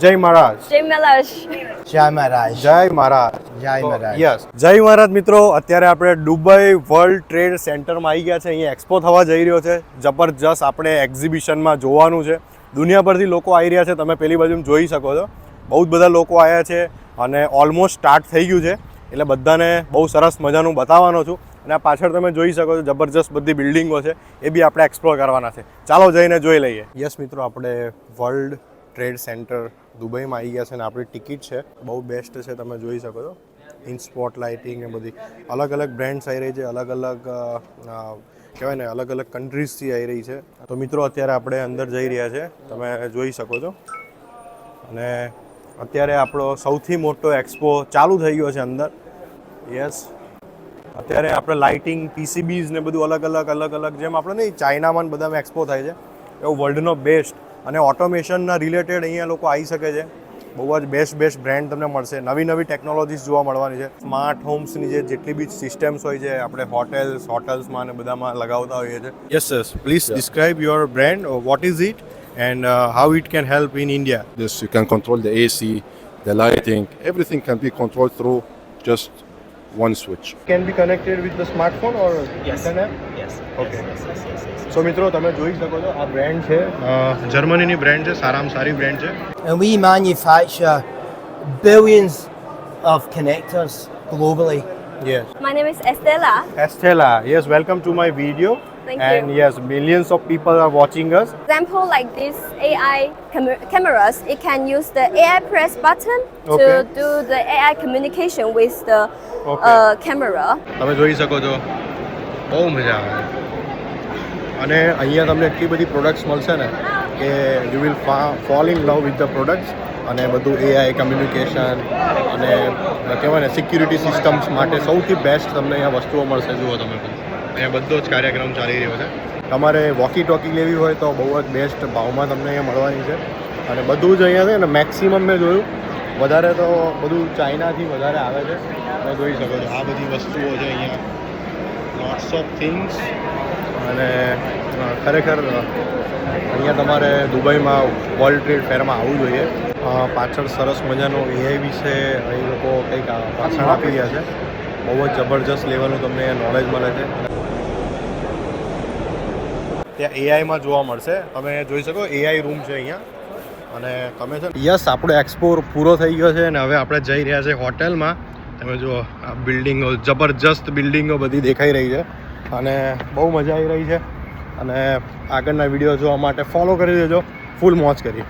જય મહારાજ. જય મહારાજ. જય મહારાજ. જય મહારાજ. જય મહારાજ. યસ, જય મહારાજ મિત્રો. અત્યારે આપણે દુબઈ વર્લ્ડ ટ્રેડ સેન્ટરમાં આવી ગયા છે. અહીંયા એક્સપો થવા જઈ રહ્યો છે. જબરજસ્ત આપણે એક્ઝિબિશનમાં જોવાનું છે. દુનિયા પરથી લોકો આવી રહ્યા છે. તમે પેલી બાજુ જોઈ શકો છો, બહુ જ બધા લોકો આવ્યા છે અને ઓલમોસ્ટ સ્ટાર્ટ થઈ ગયું છે. એટલે બધાને બહુ સરસ મજાનું બતાવવાનો છું. અને આ પાછળ તમે જોઈ શકો છો જબરજસ્ત બધી બિલ્ડિંગો છે, એ બી આપણે એક્સપ્લોર કરવાના છે. ચાલો જઈને જોઈ લઈએ. યસ મિત્રો, આપણે વર્લ્ડ ટ્રેડ સેન્ટર દુબઈમાં આવી ગયા છે અને આપણી ટિકિટ છે બહુ બેસ્ટ છે. તમે જોઈ શકો છો ઇન સ્પોટ લાઇટિંગ એ બધી અલગ અલગ બ્રાન્ડ્સ આવી રહી છે, અલગ અલગ કહેવાય ને અલગ અલગ કન્ટ્રીઝથી આવી રહી છે. તો મિત્રો અત્યારે આપણે અંદર જઈ રહ્યા છે, તમે જોઈ શકો છો. અને અત્યારે આપણો સૌથી મોટો એક્સપો ચાલુ થઈ ગયો છે અંદર. યસ, અત્યારે આપણે લાઇટિંગ, પીસીબીઝ ને બધું અલગ અલગ જેમ આપણે નહીં ચાઇનામાં બધામાં એક્સપો થાય છે એવું વર્લ્ડનો બેસ્ટ અને ઓટોમેશનના રિલેટેડ અહીંયા લોકો આવી શકે છે. બહુ જ બેસ્ટ બ્રાન્ડ તમને મળશે. નવી ટેકનોલોજીસ જોવા મળવાની છે. સ્માર્ટ હોમ્સની જેટલી બી સિસ્ટમ્સ હોય છે આપણે હોટલ્સમાં ને બધામાં લગાવતા હોઈએ છીએ. Yes sir, please describe your brand. What is it and how it can help in India? This you can control the AC, the lighting, everything can be controlled through just one switch. Can be connected with the smartphone or internet? Yes. Okay. સો મિત્રો તમે જોઈ શકો છો આ brand છે, જર્મનીની brand છે, સારામાં સારી બ્રાન્ડ છે. And we manufacture billions of connectors globally. Yes. My name is Estella. Estella, yes, welcome to my video. Thank and you. yes, millions of people are watching us. Example like this AI cameras, it can use the AI press button Okay. to do the AI communication with the Okay. camera. તમે જોઈ શકો છો, બહુ મજા આવે. અને અહીંયા તમને એટલી બધી પ્રોડક્ટ્સ મળશે ને કે you will fall in love with the products. અને બધું એઆઈ કમ્યુનિકેશન અને કહેવાય ને સિક્યુરિટી સિસ્ટમ્સ માટે સૌથી બેસ્ટ તમને અહીંયા વસ્તુઓ મળશે. જુઓ તમે અહીંયા બધો જ કાર્યક્રમ ચાલી રહ્યો છે. તમારે વોકી ટોકી લેવી હોય તો બહુ જ બેસ્ટ ભાવમાં તમને અહીંયા મળવાની છે. અને બધું જ અહીંયા છે ને મેક્સિમમ મેં જોયું વધારે તો બધું ચાઇનાથી વધારે આવે છે. તમે જોઈ શકો છો આ બધી વસ્તુઓ છે અહીંયા, લોટ્સ ઓફ થિંગ્સ. અને ખરેખર અહીંયા તમારે દુબઈમાં વર્લ્ડ ટ્રેડ ફેરમાં આવવું જોઈએ. પાછળ સરસ મજાનો એઆઈ વિશે અહીં લોકો કંઈક ભાષણ આપી રહ્યા છે. બહુ જ જબરજસ્ત લેવલનું તમને નોલેજ મળે છે. ત્યાં એઆઈમાં જોવા મળશે, તમે જોઈ શકો એઆઈ રૂમ છે અહીંયા. અને તમે છે યસ, આપણો એક્સપો પૂરો થઈ ગયો છે અને હવે આપણે જઈ રહ્યા છે હોટેલમાં. તમે જુઓ આ બિલ્ડિંગો, જબરજસ્ત બિલ્ડિંગો બધી દેખાઈ રહી છે અને બહુ મજા આવી રહી છે. અને આગળના વિડીયો જોવા માટે ફોલો કરી દેજો. ફૂલ મોજ કરી.